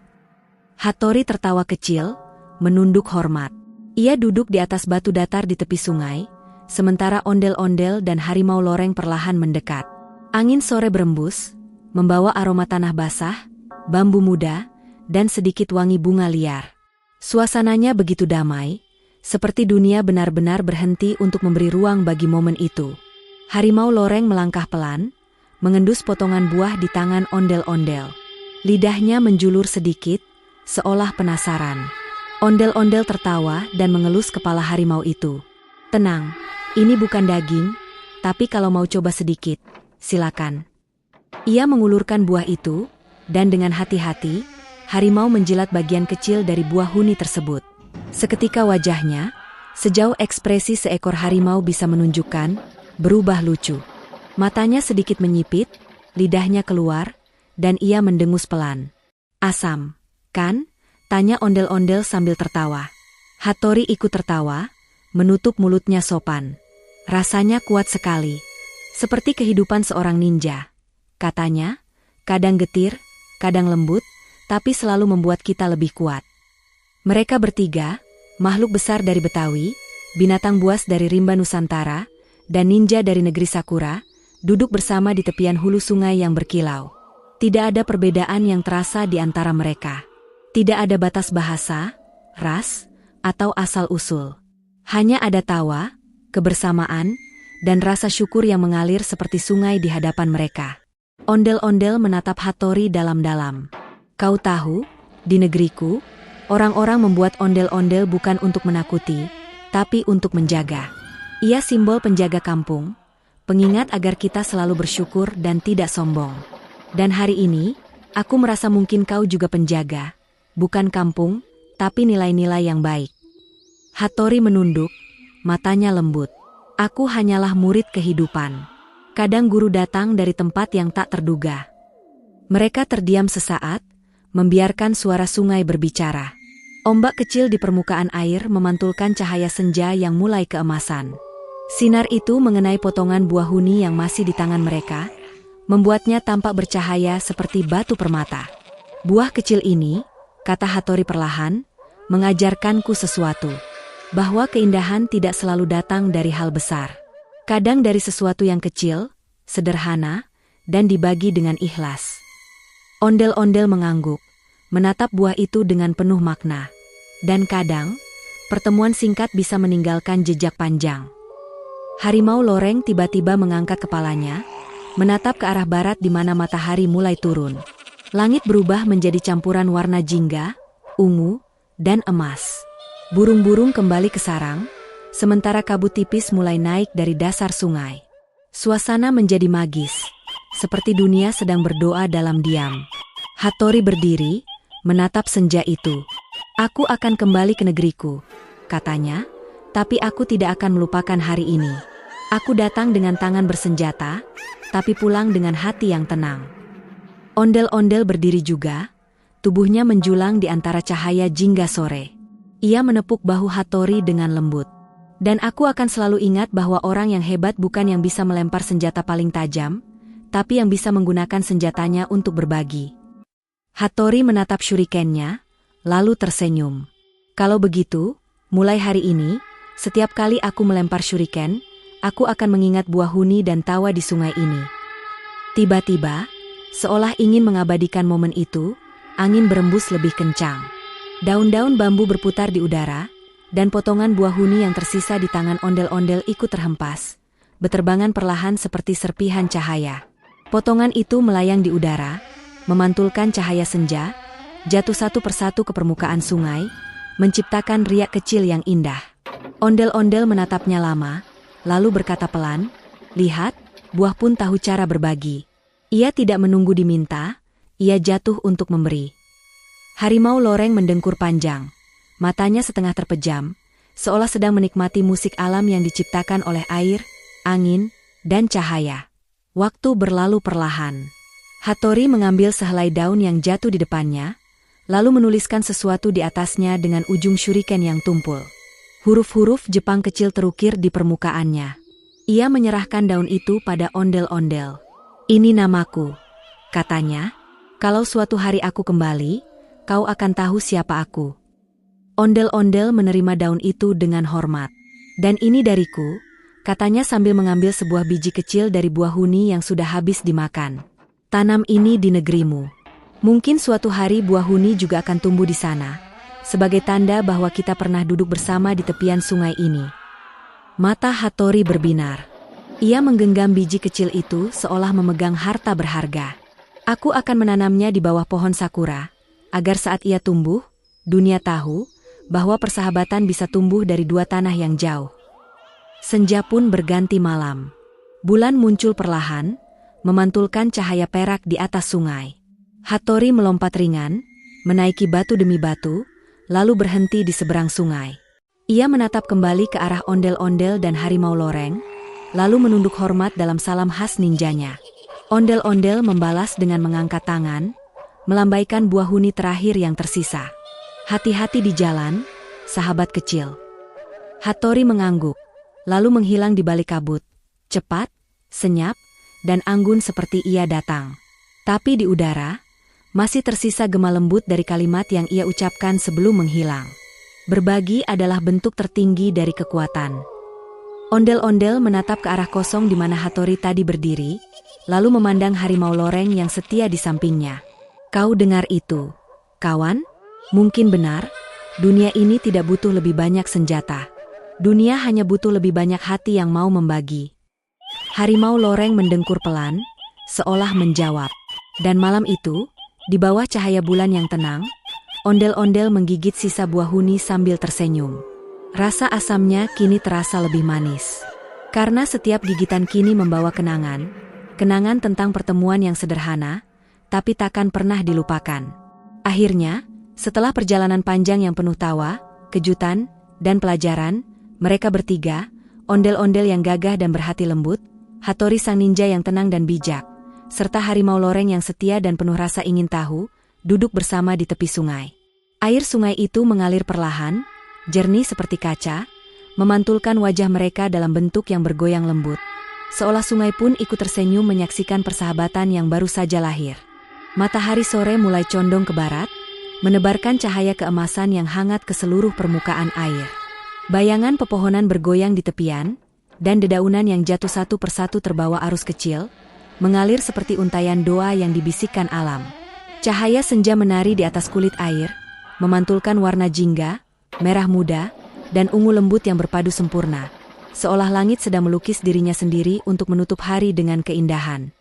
Speaker 1: Hattori tertawa kecil, menunduk hormat. Ia duduk di atas batu datar di tepi sungai, sementara ondel-ondel dan harimau loreng perlahan mendekat. Angin sore berembus, membawa aroma tanah basah, bambu muda, dan sedikit wangi bunga liar. Suasananya begitu damai, seperti dunia benar-benar berhenti untuk memberi ruang bagi momen itu. Harimau loreng melangkah pelan, mengendus potongan buah di tangan ondel-ondel. Lidahnya menjulur sedikit, seolah penasaran. Ondel-ondel tertawa dan mengelus kepala harimau itu. "Tenang, ini bukan daging, tapi kalau mau coba sedikit, silakan." Ia mengulurkan buah itu, dan dengan hati-hati, harimau menjilat bagian kecil dari buah huni tersebut. Seketika wajahnya, sejauh ekspresi seekor harimau bisa menunjukkan, berubah lucu. Matanya sedikit menyipit, lidahnya keluar, dan ia mendengus pelan. "Asam, kan?" tanya ondel-ondel sambil tertawa. Hattori ikut tertawa, menutup mulutnya sopan. "Rasanya kuat sekali. Seperti kehidupan seorang ninja," katanya, "kadang getir, kadang lembut, tapi selalu membuat kita lebih kuat." Mereka bertiga, makhluk besar dari Betawi, binatang buas dari rimba Nusantara, dan ninja dari negeri Sakura, duduk bersama di tepian hulu sungai yang berkilau. Tidak ada perbedaan yang terasa di antara mereka. Tidak ada batas bahasa, ras, atau asal-usul. Hanya ada tawa, kebersamaan, dan rasa syukur yang mengalir seperti sungai di hadapan mereka. Ondel-ondel menatap Hattori dalam-dalam. "Kau tahu, di negeriku, orang-orang membuat ondel-ondel bukan untuk menakuti, tapi untuk menjaga. Ia simbol penjaga kampung, pengingat agar kita selalu bersyukur dan tidak sombong. Dan hari ini, aku merasa mungkin kau juga penjaga, bukan kampung, tapi nilai-nilai yang baik." Hattori menunduk, matanya lembut. "Aku hanyalah murid kehidupan. Kadang guru datang dari tempat yang tak terduga." Mereka terdiam sesaat, membiarkan suara sungai berbicara. Ombak kecil di permukaan air memantulkan cahaya senja yang mulai keemasan. Sinar itu mengenai potongan buah huni yang masih di tangan mereka, membuatnya tampak bercahaya seperti batu permata. "Buah kecil ini," kata Hattori perlahan, "mengajarkanku sesuatu. Bahwa keindahan tidak selalu datang dari hal besar. Kadang dari sesuatu yang kecil, sederhana, dan dibagi dengan ikhlas." Ondel-ondel mengangguk, menatap buah itu dengan penuh makna. Dan kadang, Pertemuan singkat bisa meninggalkan jejak panjang. Harimau loreng tiba-tiba mengangkat kepalanya, menatap ke arah barat di mana matahari mulai turun. Langit berubah menjadi campuran warna jingga, ungu, dan emas. Burung-burung kembali ke sarang, sementara kabut tipis mulai naik dari dasar sungai. Suasana menjadi magis, seperti dunia sedang berdoa dalam diam. Hattori berdiri, menatap senja itu. "Aku akan kembali ke negeriku," katanya, "tapi aku tidak akan melupakan hari ini. Aku datang dengan tangan bersenjata, tapi pulang dengan hati yang tenang." Ondel-ondel berdiri juga, tubuhnya menjulang di antara cahaya jingga sore. Ia menepuk bahu Hattori dengan lembut. "Dan aku akan selalu ingat bahwa orang yang hebat bukan yang bisa melempar senjata paling tajam, tapi yang bisa menggunakan senjatanya untuk berbagi." Hattori menatap shurikennya, lalu tersenyum. "Kalau begitu, mulai hari ini, setiap kali aku melempar shuriken, aku akan mengingat buah huni dan tawa di sungai ini." Tiba-tiba, seolah ingin mengabadikan momen itu, angin berembus lebih kencang. Daun-daun bambu berputar di udara, dan potongan buah huni yang tersisa di tangan ondel-ondel ikut terhempas, berterbangan perlahan seperti serpihan cahaya. Potongan itu melayang di udara, memantulkan cahaya senja, jatuh satu persatu ke permukaan sungai, menciptakan riak kecil yang indah. Ondel-ondel menatapnya lama, lalu berkata pelan, "Lihat, buah pun tahu cara berbagi." Ia tidak menunggu diminta, ia jatuh untuk memberi. Harimau loreng mendengkur panjang, matanya setengah terpejam, seolah sedang menikmati musik alam yang diciptakan oleh air, angin, dan cahaya. Waktu berlalu perlahan. Hattori mengambil sehelai daun yang jatuh di depannya, lalu menuliskan sesuatu di atasnya dengan ujung shuriken yang tumpul. Huruf-huruf Jepang kecil terukir di permukaannya. Ia menyerahkan daun itu pada ondel-ondel. "Ini namaku," katanya. "Kalau suatu hari aku kembali, kau akan tahu siapa aku." Ondel-ondel menerima daun itu dengan hormat. "Dan ini dariku," katanya sambil mengambil sebuah biji kecil dari buah huni yang sudah habis dimakan. "Tanam ini di negerimu. Mungkin suatu hari buah huni juga akan tumbuh di sana, sebagai tanda bahwa kita pernah duduk bersama di tepian sungai ini." Mata Hattori berbinar. Ia menggenggam biji kecil itu seolah memegang harta berharga. "Aku akan menanamnya di bawah pohon sakura, agar saat ia tumbuh, dunia tahu bahwa persahabatan bisa tumbuh dari dua tanah yang jauh." Senja pun berganti malam. Bulan muncul perlahan, memantulkan cahaya perak di atas sungai. Hattori melompat ringan, menaiki batu demi batu, lalu berhenti di seberang sungai. Ia menatap kembali ke arah ondel-ondel dan harimau loreng, lalu menunduk hormat dalam salam khas ninjanya. Ondel-ondel membalas dengan mengangkat tangan, melambaikan buah huni terakhir yang tersisa. "Hati-hati di jalan, sahabat kecil." Hattori mengangguk, lalu menghilang di balik kabut. Cepat, senyap, dan anggun seperti ia datang. Tapi di udara, masih tersisa gema lembut dari kalimat yang ia ucapkan sebelum menghilang. Berbagi adalah bentuk tertinggi dari kekuatan. Ondel-ondel menatap ke arah kosong di mana Hattori tadi berdiri, lalu memandang harimau loreng yang setia di sampingnya. "Kau dengar itu, kawan? Mungkin benar, dunia ini tidak butuh lebih banyak senjata. Dunia hanya butuh lebih banyak hati yang mau membagi." Harimau loreng mendengkur pelan, seolah menjawab. Dan malam itu, di bawah cahaya bulan yang tenang, ondel-ondel menggigit sisa buah huni sambil tersenyum. Rasa asamnya kini terasa lebih manis. Karena setiap gigitan kini membawa kenangan, kenangan tentang pertemuan yang sederhana, tapi takkan pernah dilupakan. Akhirnya, setelah perjalanan panjang yang penuh tawa, kejutan, dan pelajaran, mereka bertiga, ondel-ondel yang gagah dan berhati lembut, Hattori sang ninja yang tenang dan bijak, serta harimau loreng yang setia dan penuh rasa ingin tahu, duduk bersama di tepi sungai. Air sungai itu mengalir perlahan, jernih seperti kaca, memantulkan wajah mereka dalam bentuk yang bergoyang lembut. Seolah sungai pun ikut tersenyum menyaksikan persahabatan yang baru saja lahir. Matahari sore mulai condong ke barat, menebarkan cahaya keemasan yang hangat ke seluruh permukaan air. Bayangan pepohonan bergoyang di tepian, dan dedaunan yang jatuh satu persatu terbawa arus kecil, mengalir seperti untayan doa yang dibisikkan alam. Cahaya senja menari di atas kulit air, memantulkan warna jingga, merah muda, dan ungu lembut yang berpadu sempurna, seolah langit sedang melukis dirinya sendiri untuk menutup hari dengan keindahan.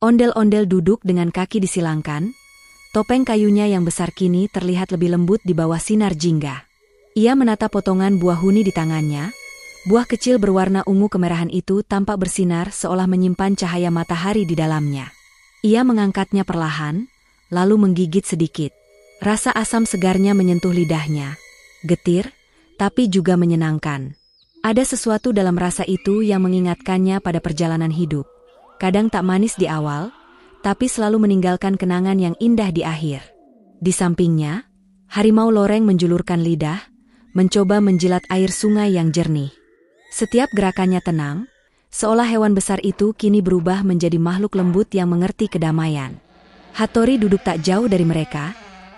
Speaker 1: Ondel-ondel duduk dengan kaki disilangkan, topeng kayunya yang besar kini terlihat lebih lembut di bawah sinar jingga. Ia menatap potongan buah huni di tangannya. Buah kecil berwarna ungu kemerahan itu tampak bersinar seolah menyimpan cahaya matahari di dalamnya. Ia mengangkatnya perlahan, lalu menggigit sedikit. Rasa asam segarnya menyentuh lidahnya. Getir, tapi juga menyenangkan. Ada sesuatu dalam rasa itu yang mengingatkannya pada perjalanan hidup. Kadang tak manis di awal, tapi selalu meninggalkan kenangan yang indah di akhir. Di sampingnya, harimau loreng menjulurkan lidah, mencoba menjilat air sungai yang jernih. Setiap gerakannya tenang, seolah hewan besar itu kini berubah menjadi makhluk lembut yang mengerti kedamaian. Hattori duduk tak jauh dari mereka,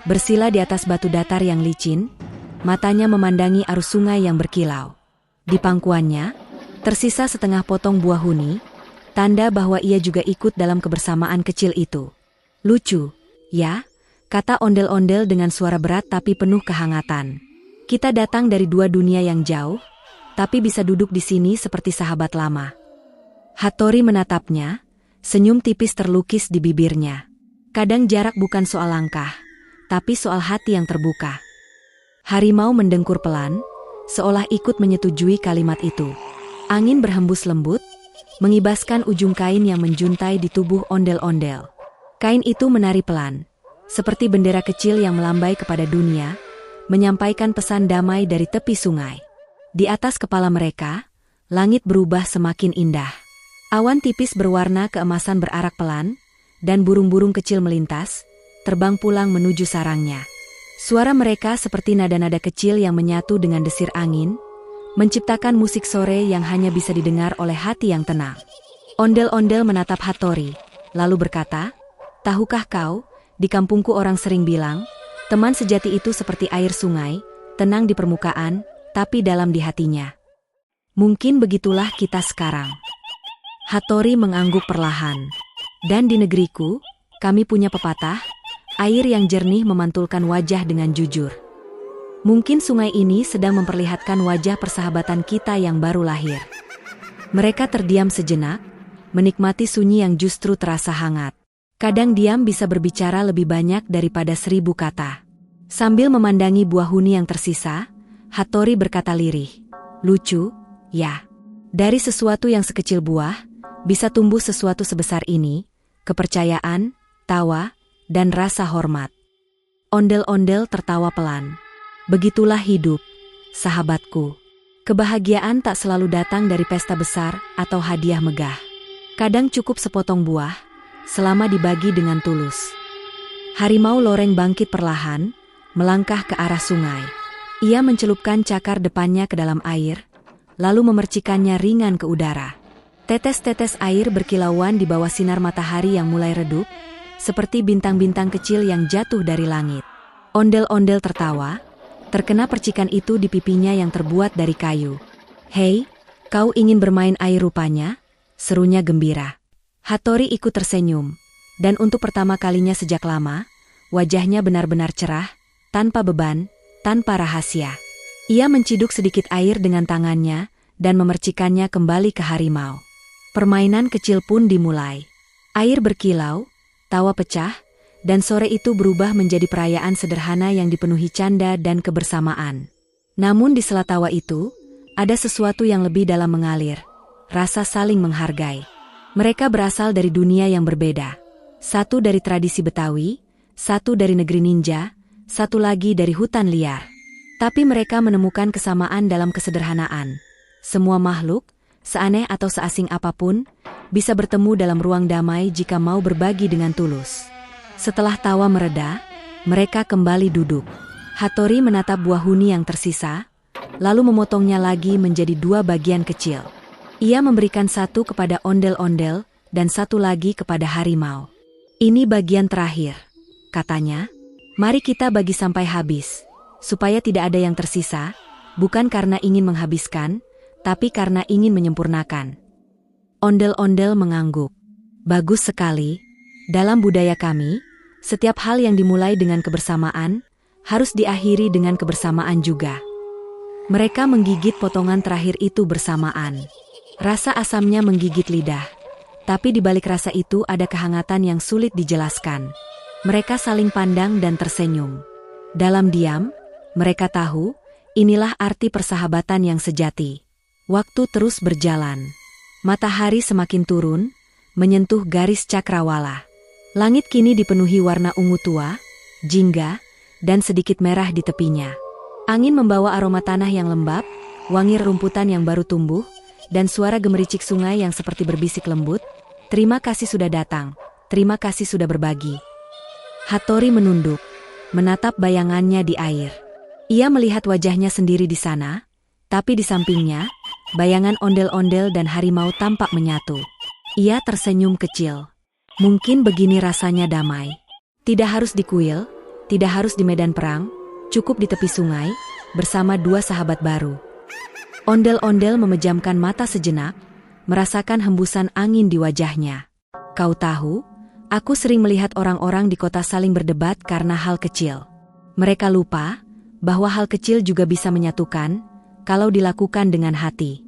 Speaker 1: bersila di atas batu datar yang licin, matanya memandangi arus sungai yang berkilau. Di pangkuannya, tersisa setengah potong buah huni, tanda bahwa ia juga ikut dalam kebersamaan kecil itu. Lucu, ya, kata ondel-ondel dengan suara berat tapi penuh kehangatan. Kita datang dari dua dunia yang jauh, tapi bisa duduk di sini seperti sahabat lama. Hattori menatapnya, senyum tipis terlukis di bibirnya. Kadang jarak bukan soal langkah, tapi soal hati yang terbuka. Harimau mendengkur pelan, seolah ikut menyetujui kalimat itu. Angin berhembus lembut, mengibaskan ujung kain yang menjuntai di tubuh ondel-ondel. Kain itu menari pelan, seperti bendera kecil yang melambai kepada dunia, menyampaikan pesan damai dari tepi sungai. Di atas kepala mereka, langit berubah semakin indah. Awan tipis berwarna keemasan berarak pelan, dan burung-burung kecil melintas, terbang pulang menuju sarangnya. Suara mereka seperti nada-nada kecil yang menyatu dengan desir angin, menciptakan musik sore yang hanya bisa didengar oleh hati yang tenang. Ondel-ondel menatap Hattori, lalu berkata, "Tahukah kau, di kampungku orang sering bilang, teman sejati itu seperti air sungai, tenang di permukaan, tapi dalam di hatinya. Mungkin begitulah kita sekarang." Hattori mengangguk perlahan. Dan di negeriku, kami punya pepatah, air yang jernih memantulkan wajah dengan jujur. Mungkin sungai ini sedang memperlihatkan wajah persahabatan kita yang baru lahir. Mereka terdiam sejenak, menikmati sunyi yang justru terasa hangat. Kadang diam bisa berbicara lebih banyak daripada 1000 kata. Sambil memandangi buah huni yang tersisa, Hattori berkata lirih, "Lucu, ya. Dari sesuatu yang sekecil buah, bisa tumbuh sesuatu sebesar ini, kepercayaan, tawa, dan rasa hormat." Ondel-ondel tertawa pelan. Begitulah hidup, sahabatku. Kebahagiaan tak selalu datang dari pesta besar atau hadiah megah. Kadang cukup sepotong buah, selama dibagi dengan tulus. Harimau loreng bangkit perlahan, melangkah ke arah sungai. Ia mencelupkan cakar depannya ke dalam air, lalu memercikannya ringan ke udara. Tetes-tetes air berkilauan di bawah sinar matahari yang mulai redup, seperti bintang-bintang kecil yang jatuh dari langit. Ondel-ondel tertawa, terkena percikan itu di pipinya yang terbuat dari kayu. "Hei, kau ingin bermain air rupanya?" serunya gembira. Hattori ikut tersenyum, dan untuk pertama kalinya sejak lama, wajahnya benar-benar cerah, tanpa beban, tanpa rahasia. Ia menciduk sedikit air dengan tangannya dan memercikannya kembali ke harimau. Permainan kecil pun dimulai. Air berkilau, tawa pecah, dan sore itu berubah menjadi perayaan sederhana yang dipenuhi canda dan kebersamaan. Namun di sela tawa itu, ada sesuatu yang lebih dalam mengalir, rasa saling menghargai. Mereka berasal dari dunia yang berbeda. Satu dari tradisi Betawi, satu dari negeri ninja, satu lagi dari hutan liar. Tapi mereka menemukan kesamaan dalam kesederhanaan. Semua makhluk, seaneh atau seasing apapun, bisa bertemu dalam ruang damai jika mau berbagi dengan tulus. Setelah tawa mereda, mereka kembali duduk. Hattori menatap buah huni yang tersisa, lalu memotongnya lagi menjadi 2 bagian kecil. Ia memberikan satu kepada ondel-ondel dan satu lagi kepada harimau. "Ini bagian terakhir," katanya. "Mari kita bagi sampai habis, supaya tidak ada yang tersisa, bukan karena ingin menghabiskan, tapi karena ingin menyempurnakan." Ondel-ondel mengangguk. "Bagus sekali. Dalam budaya kami, setiap hal yang dimulai dengan kebersamaan, harus diakhiri dengan kebersamaan juga." Mereka menggigit potongan terakhir itu bersamaan. Rasa asamnya menggigit lidah. Tapi di balik rasa itu ada kehangatan yang sulit dijelaskan. Mereka saling pandang dan tersenyum. Dalam diam, mereka tahu, inilah arti persahabatan yang sejati. Waktu terus berjalan. Matahari semakin turun, menyentuh garis cakrawala. Langit kini dipenuhi warna ungu tua, jingga, dan sedikit merah di tepinya. Angin membawa aroma tanah yang lembab, wangi rumputan yang baru tumbuh, dan suara gemericik sungai yang seperti berbisik lembut, "Terima kasih sudah datang, terima kasih sudah berbagi." Hattori menunduk, menatap bayangannya di air. Ia melihat wajahnya sendiri di sana, tapi di sampingnya, bayangan ondel-ondel dan harimau tampak menyatu. Ia tersenyum kecil. Mungkin begini rasanya damai. Tidak harus di kuil, tidak harus di medan perang, cukup di tepi sungai, bersama dua sahabat baru. Ondel-ondel memejamkan mata sejenak, merasakan hembusan angin di wajahnya. "Kau tahu, aku sering melihat orang-orang di kota saling berdebat karena hal kecil. Mereka lupa bahwa hal kecil juga bisa menyatukan, kalau dilakukan dengan hati."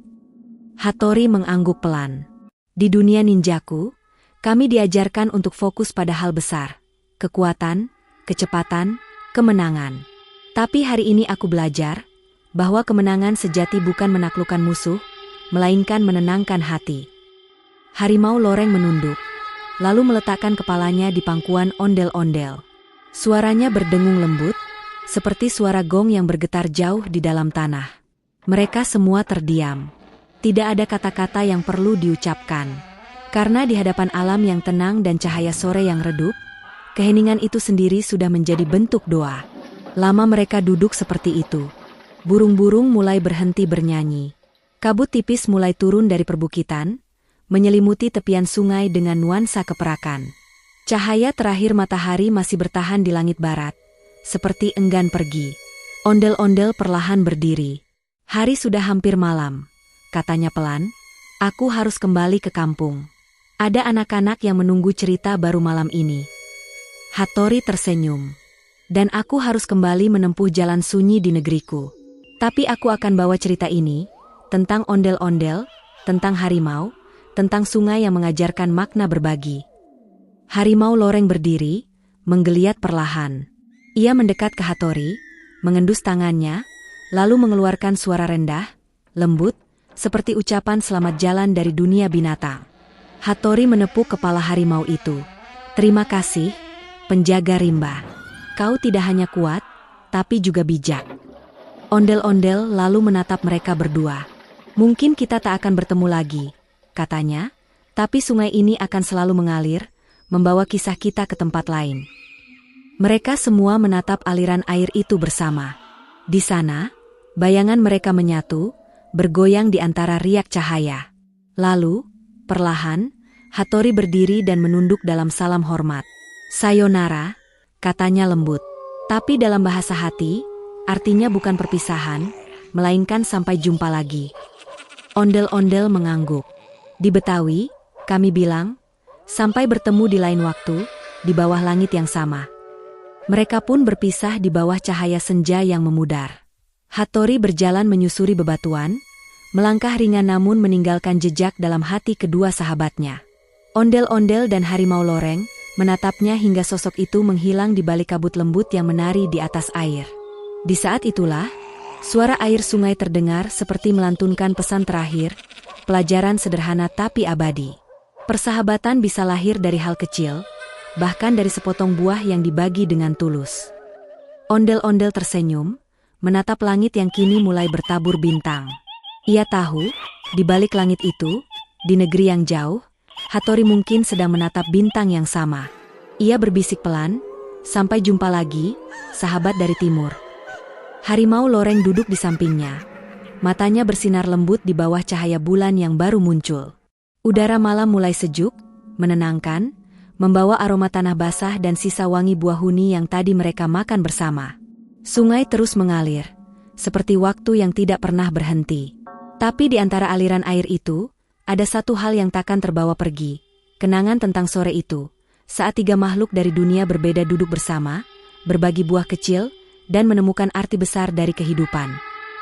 Speaker 1: Hattori mengangguk pelan. "Di dunia ninjaku, kami diajarkan untuk fokus pada hal besar, kekuatan, kecepatan, kemenangan. Tapi hari ini aku belajar bahwa kemenangan sejati bukan menaklukkan musuh, melainkan menenangkan hati." Harimau loreng menunduk, lalu meletakkan kepalanya di pangkuan ondel-ondel. Suaranya berdengung lembut, seperti suara gong yang bergetar jauh di dalam tanah. Mereka semua terdiam. Tidak ada kata-kata yang perlu diucapkan. Karena di hadapan alam yang tenang dan cahaya sore yang redup, keheningan itu sendiri sudah menjadi bentuk doa. Lama mereka duduk seperti itu. Burung-burung mulai berhenti bernyanyi. Kabut tipis mulai turun dari perbukitan, menyelimuti tepian sungai dengan nuansa keperakan. Cahaya terakhir matahari masih bertahan di langit barat, seperti enggan pergi. Ondel-ondel perlahan berdiri. "Hari sudah hampir malam," katanya pelan. "Aku harus kembali ke kampung. Ada anak-anak yang menunggu cerita baru malam ini." Hattori tersenyum. "Dan aku harus kembali menempuh jalan sunyi di negeriku. Tapi aku akan bawa cerita ini, tentang ondel-ondel, tentang harimau, tentang sungai yang mengajarkan makna berbagi." Harimau loreng berdiri, menggeliat perlahan. Ia mendekat ke Hattori, mengendus tangannya, lalu mengeluarkan suara rendah, lembut, seperti ucapan selamat jalan dari dunia binatang. Hattori menepuk kepala harimau itu. "Terima kasih, penjaga rimba. Kau tidak hanya kuat, tapi juga bijak." Ondel-ondel lalu menatap mereka berdua. "Mungkin kita tak akan bertemu lagi," katanya, "tapi sungai ini akan selalu mengalir, membawa kisah kita ke tempat lain." Mereka semua menatap aliran air itu bersama. Di sana, bayangan mereka menyatu, bergoyang di antara riak cahaya. Lalu, perlahan, Hattori berdiri dan menunduk dalam salam hormat. "Sayonara," katanya lembut. Tapi dalam bahasa hati, artinya bukan perpisahan, melainkan sampai jumpa lagi. Ondel-ondel mengangguk. Di Betawi, kami bilang, sampai bertemu di lain waktu, di bawah langit yang sama. Mereka pun berpisah di bawah cahaya senja yang memudar. Hattori berjalan menyusuri bebatuan, melangkah ringan namun meninggalkan jejak dalam hati kedua sahabatnya. Ondel-ondel dan harimau loreng menatapnya hingga sosok itu menghilang di balik kabut lembut yang menari di atas air. Di saat itulah, suara air sungai terdengar seperti melantunkan pesan terakhir, pelajaran sederhana tapi abadi. Persahabatan bisa lahir dari hal kecil, bahkan dari sepotong buah yang dibagi dengan tulus. Ondel-ondel tersenyum, menatap langit yang kini mulai bertabur bintang. Ia tahu, di balik langit itu, di negeri yang jauh, Hattori mungkin sedang menatap bintang yang sama. Ia berbisik pelan, "Sampai jumpa lagi, sahabat dari timur." Harimau loreng duduk di sampingnya. Matanya bersinar lembut di bawah cahaya bulan yang baru muncul. Udara malam mulai sejuk, menenangkan, membawa aroma tanah basah dan sisa wangi buah huni yang tadi mereka makan bersama. Sungai terus mengalir, seperti waktu yang tidak pernah berhenti. Tapi di antara aliran air itu, ada satu hal yang takkan terbawa pergi, kenangan tentang sore itu, saat tiga makhluk dari dunia berbeda duduk bersama, berbagi buah kecil, dan menemukan arti besar dari kehidupan.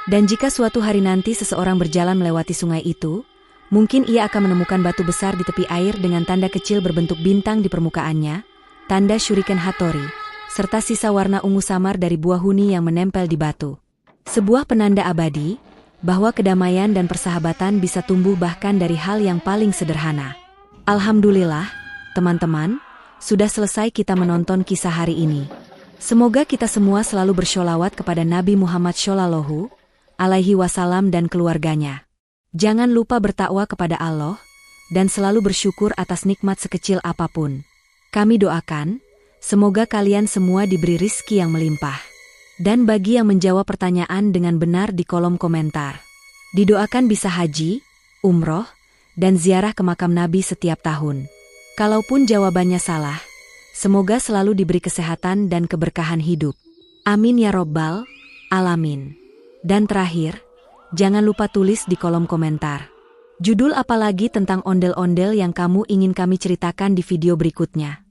Speaker 1: Dan jika suatu hari nanti seseorang berjalan melewati sungai itu, mungkin ia akan menemukan batu besar di tepi air dengan tanda kecil berbentuk bintang di permukaannya, tanda Shuriken Hattori, serta sisa warna ungu samar dari buah huni yang menempel di batu. Sebuah penanda abadi, bahwa kedamaian dan persahabatan bisa tumbuh bahkan dari hal yang paling sederhana. Alhamdulillah, teman-teman, sudah selesai kita menonton kisah hari ini. Semoga kita semua selalu bersholawat kepada Nabi Muhammad Shallallahu Alaihi Wasallam dan keluarganya. Jangan lupa bertakwa kepada Allah, dan selalu bersyukur atas nikmat sekecil apapun. Kami doakan, semoga kalian semua diberi rizki yang melimpah. Dan bagi yang menjawab pertanyaan dengan benar di kolom komentar, didoakan bisa haji, umroh, dan ziarah ke makam Nabi setiap tahun. Kalaupun jawabannya salah, semoga selalu diberi kesehatan dan keberkahan hidup. Amin ya robbal alamin. Dan terakhir, jangan lupa tulis di kolom komentar judul apa lagi tentang ondel-ondel yang kamu ingin kami ceritakan di video berikutnya.